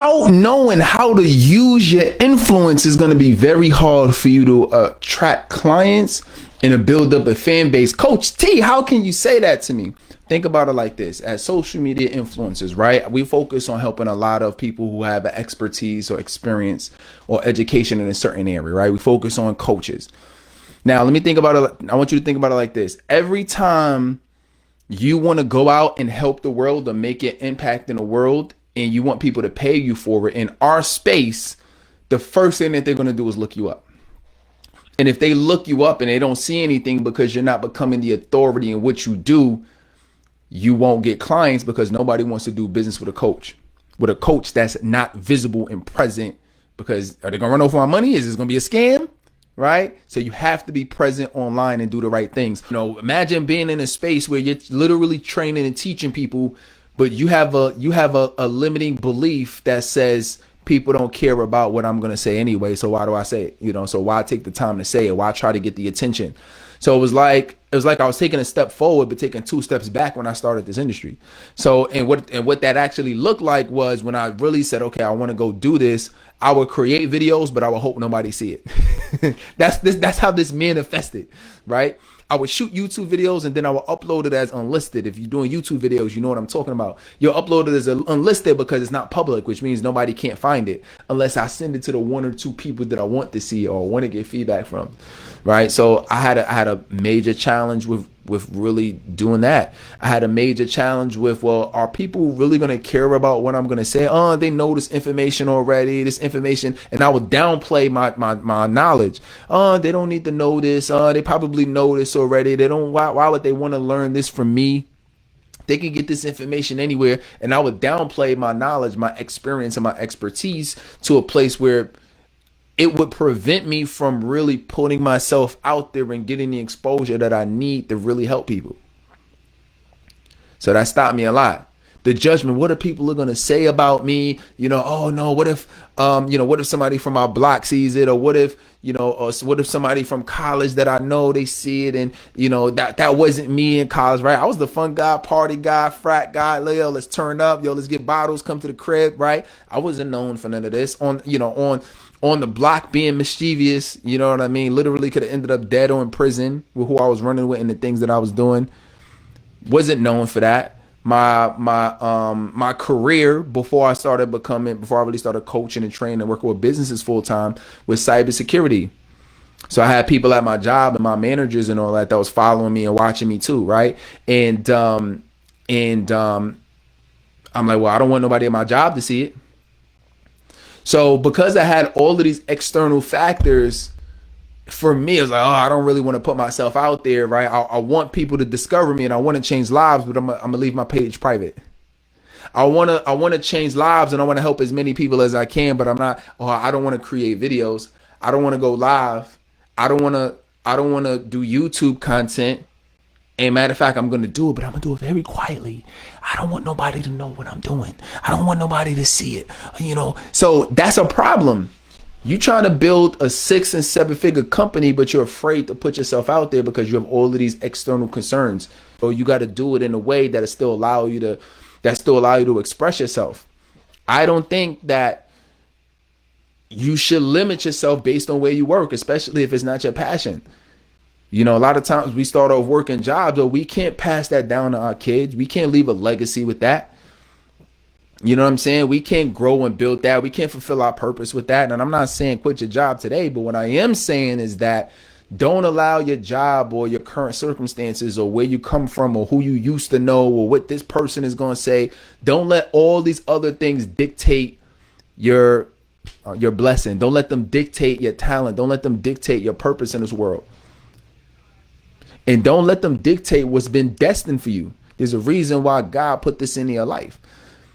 knowing how to use your influence is going to be very hard for you to attract clients and to build up a fan base. Coach T, how can you say that to me? Think about it like this. As social media influencers, right? We focus on helping a lot of people who have expertise or experience or education in a certain area, right? We focus on coaches. Now, let me think about it. I want you to think about it like this. Every time you want to go out and help the world or make an impact in the world, and you want people to pay you for it in our space, the first thing that they're going to do is look you up. And if they look you up and they don't see anything because you're not becoming the authority in what you do, you won't get clients because nobody wants to do business with a coach that's not visible and present. Because are they going to run over my money? Is this going to be a scam? Right? So you have to be present online and do the right things. Imagine being in a space where you're literally training and teaching people, but you have a limiting belief that says people don't care about what I'm going to say anyway. So why do I say it? So why take the time to say it? Why try to get the attention? So it was like I was taking a step forward, but taking 2 steps back when I started this industry. So and what that actually looked like was when I really said, okay, I want to go do this. I would create videos, but I would hope nobody see it. That's how this manifested, right? I would shoot YouTube videos and then I would upload it as unlisted. If you're doing YouTube videos, you know what I'm talking about. You'll upload it as unlisted because it's not public, which means nobody can't find it unless I send it to the 1 or 2 people that I want to see or want to get feedback from, right? So I had a major challenge with really doing that. I had a major challenge with, well, are people really going to care about what I'm going to say? Oh, they know this information already, and I would downplay my knowledge. Oh, they don't need to know this. They probably know this already. They don't, why would they want to learn this from me? They can get this information anywhere. And I would downplay my knowledge, my experience, and my expertise to a place where it would prevent me from really putting myself out there and getting the exposure that I need to really help people. So that stopped me a lot. The judgment, what are people going to say about me? Oh no, what if somebody from our block sees it? Or what if somebody from college that I know, they see it and that wasn't me in college, right? I was the fun guy, party guy, frat guy. Yo, let's turn up. Yo, let's get bottles, come to the crib, right? I wasn't known for none of this on the block being mischievous, you know what I mean? Literally could have ended up dead or in prison with who I was running with and the things that I was doing. Wasn't known for that. My career before I really started coaching and training and working with businesses full time was cybersecurity. So I had people at my job and my managers and all that was following me and watching me too, right? And I'm like, well, I don't want nobody at my job to see it. So because I had all of these external factors, for me, it was like, oh, I don't really want to put myself out there, right? I want people to discover me and I want to change lives, but I'm gonna leave my page private. I want to change lives and I want to help as many people as I can, but I don't want to create videos. I don't want to go live. I don't want to do YouTube content. And matter of fact, I'm going to do it, but I'm going to do it very quietly. I don't want nobody to know what I'm doing. I don't want nobody to see it, So that's a problem. You trying to build a 6 and 7 figure company, but you're afraid to put yourself out there because you have all of these external concerns. So you got to do it in a way that still allow you to express yourself. I don't think that you should limit yourself based on where you work, especially if it's not your passion. A lot of times we start off working jobs, but we can't pass that down to our kids. We can't leave a legacy with that. You know what I'm saying? We can't grow and build that. We can't fulfill our purpose with that. And I'm not saying quit your job today, but what I am saying is that don't allow your job or your current circumstances or where you come from or who you used to know or what this person is going to say. Don't let all these other things dictate your blessing. Don't let them dictate your talent. Don't let them dictate your purpose in this world. And don't let them dictate what's been destined for you. There's a reason why God put this in your life.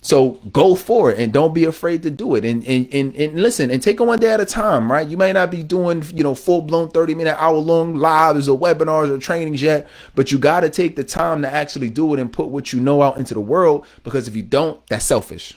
So go for it and don't be afraid to do it. And listen, and take it one day at a time, right? You may not be doing, full-blown 30-minute, hour-long lives or webinars or trainings yet, but you got to take the time to actually do it and put what you know out into the world, because if you don't, that's selfish.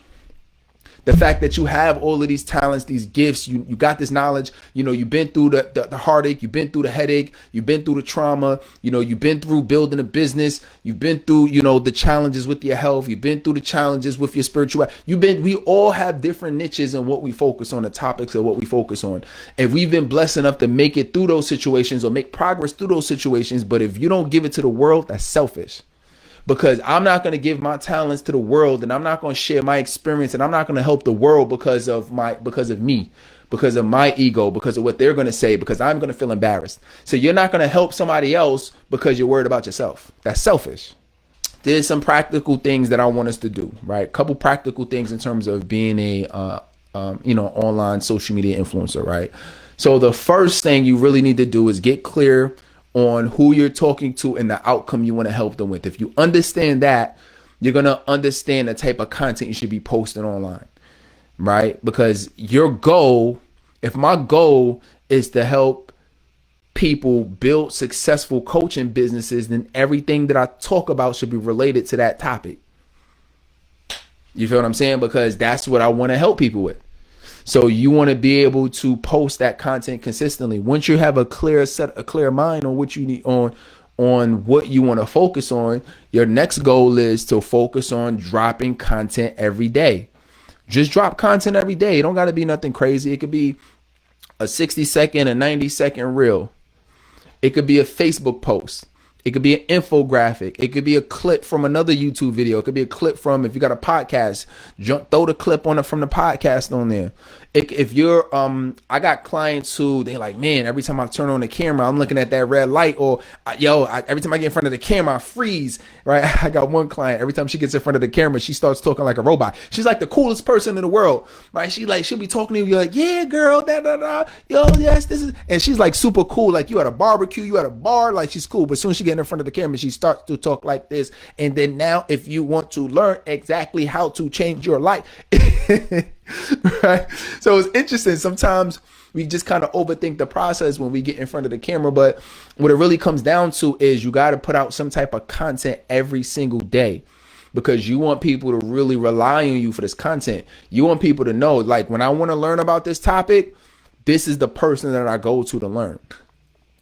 The fact that you have all of these talents, these gifts, you got this knowledge, you've been through the heartache, you've been through the headache, you've been through the trauma, you've been through building a business, you've been through, the challenges with your health, you've been through the challenges with your spirituality. We all have different niches in what we focus on, the topics of what we focus on. If we've been blessed enough to make it through those situations or make progress through those situations, but if you don't give it to the world, that's selfish. Because I'm not going to give my talents to the world, and I'm not going to share my experience, and I'm not going to help the world because of me, because of my ego, because of what they're going to say, because I'm going to feel embarrassed. So you're not going to help somebody else because you're worried about yourself. That's selfish. There's some practical things that I want us to do, right? A couple practical things in terms of being a online social media influencer, right? So the first thing you really need to do is get clear on who you're talking to and the outcome you want to help them with. If you understand that, you're going to understand the type of content you should be posting online, right? Because if my goal is to help people build successful coaching businesses, then everything that I talk about should be related to that topic. You feel what I'm saying? Because that's what I want to help people with. So you want to be able to post that content consistently. Once you have a clear mind on what you need, on what you want to focus on, your next goal is to focus on dropping content every day. Just drop content every day. It don't got to be nothing crazy. It could be a 60-second, a 90-second reel. It could be a Facebook post. It could be an infographic. It could be a clip from another YouTube video. It could be a clip from, if you got a podcast, throw the clip from the podcast on there. If you're, I got clients who they like, man, every time I turn on the camera, I'm looking at that red light, or every time I get in front of the camera, I freeze, right? I got one client, every time she gets in front of the camera, she starts talking like a robot. She's like the coolest person in the world, right? She'll be talking to you, you're like, yeah, girl, yes, this is, and she's like super cool. Like you at a barbecue, you at a bar, like she's cool. But as soon as she gets in front of the camera, she starts to talk like this. And then now, if you want to learn exactly how to change your life, right? So it's interesting. Sometimes we just kind of overthink the process when we get in front of the camera. But what it really comes down to is you got to put out some type of content every single day, because you want people to really rely on you for this content. You want people to know, like, when I want to learn about this topic, this is the person that I go to learn.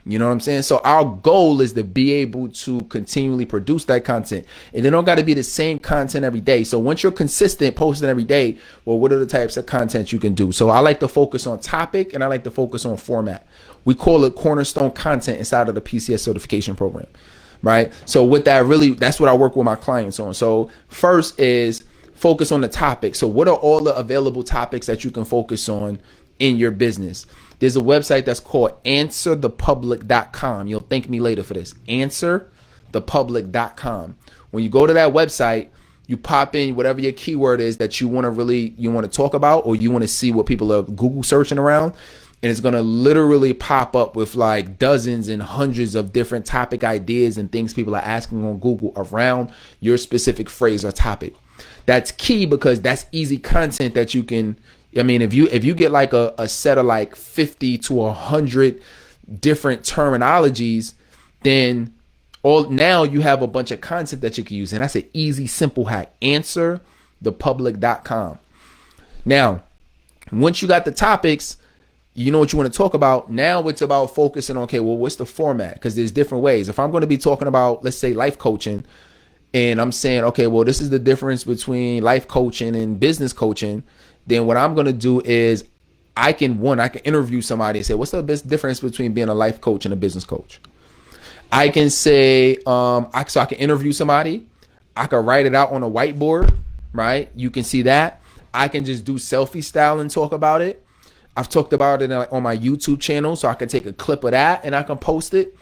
You know what I'm saying? So our goal is to be able to continually produce that content, and it don't got to be the same content every day. So once you're consistent posting every day, well, what are the types of content you can do? So I like to focus on topic, and I like to focus on format. We call it cornerstone content inside of the PCS certification program, right? So with that, really, that's what I work with my clients on. So first is focus on the topic. So what are all the available topics that you can focus on in your business? There's a website that's called answerthepublic.com. You'll thank me later for this. Answerthepublic.com. When you go to that website, you pop in whatever your keyword is that you want to talk about, or you want to see what people are Google searching around. And it's going to literally pop up with like dozens and hundreds of different topic ideas and things people are asking on Google around your specific phrase or topic. That's key, because that's easy content that you can, I mean, if you get like a set of like 50 to 100 different terminologies, then now you have a bunch of content that you can use. And that's an easy, simple hack. Answerthepublic.com. Now, once you got the topics, you know what you want to talk about. Now it's about focusing on, okay, well, what's the format? Because there's different ways. If I'm going to be talking about, let's say, life coaching, and I'm saying, okay, well, this is the difference between life coaching and business coaching, then what I'm going to do is I can interview somebody and say, what's the best difference between being a life coach and a business coach? I can say, so I can interview somebody. I can write it out on a whiteboard, right? You can see that. I can just do selfie style and talk about it. I've talked about it on my YouTube channel, so I can take a clip of that and I can post it.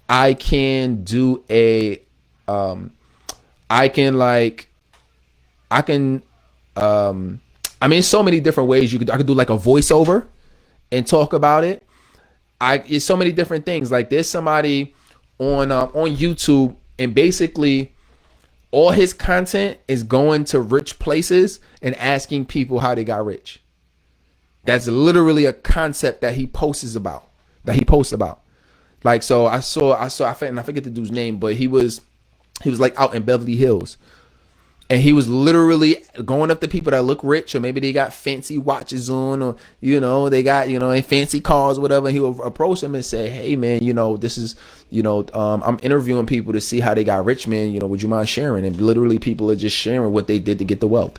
I can do so many different ways I could do like a voiceover and talk about it. It's so many different things. Like there's somebody on YouTube, and basically all his content is going to rich places and asking people how they got rich. That's literally a concept that he posts about. Like, so I forget the dude's name, but he was like out in Beverly Hills. And he was literally going up to people that look rich, or maybe they got fancy watches on, or, they got, fancy cars, whatever. And he would approach them and say, hey man, this is, I'm interviewing people to see how they got rich, man. Would you mind sharing? And literally people are just sharing what they did to get the wealth.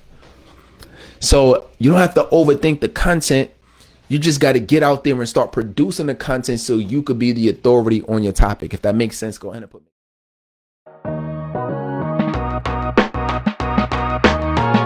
So you don't have to overthink the content. You just got to get out there and start producing the content so you could be the authority on your topic. If that makes sense, go ahead and put me.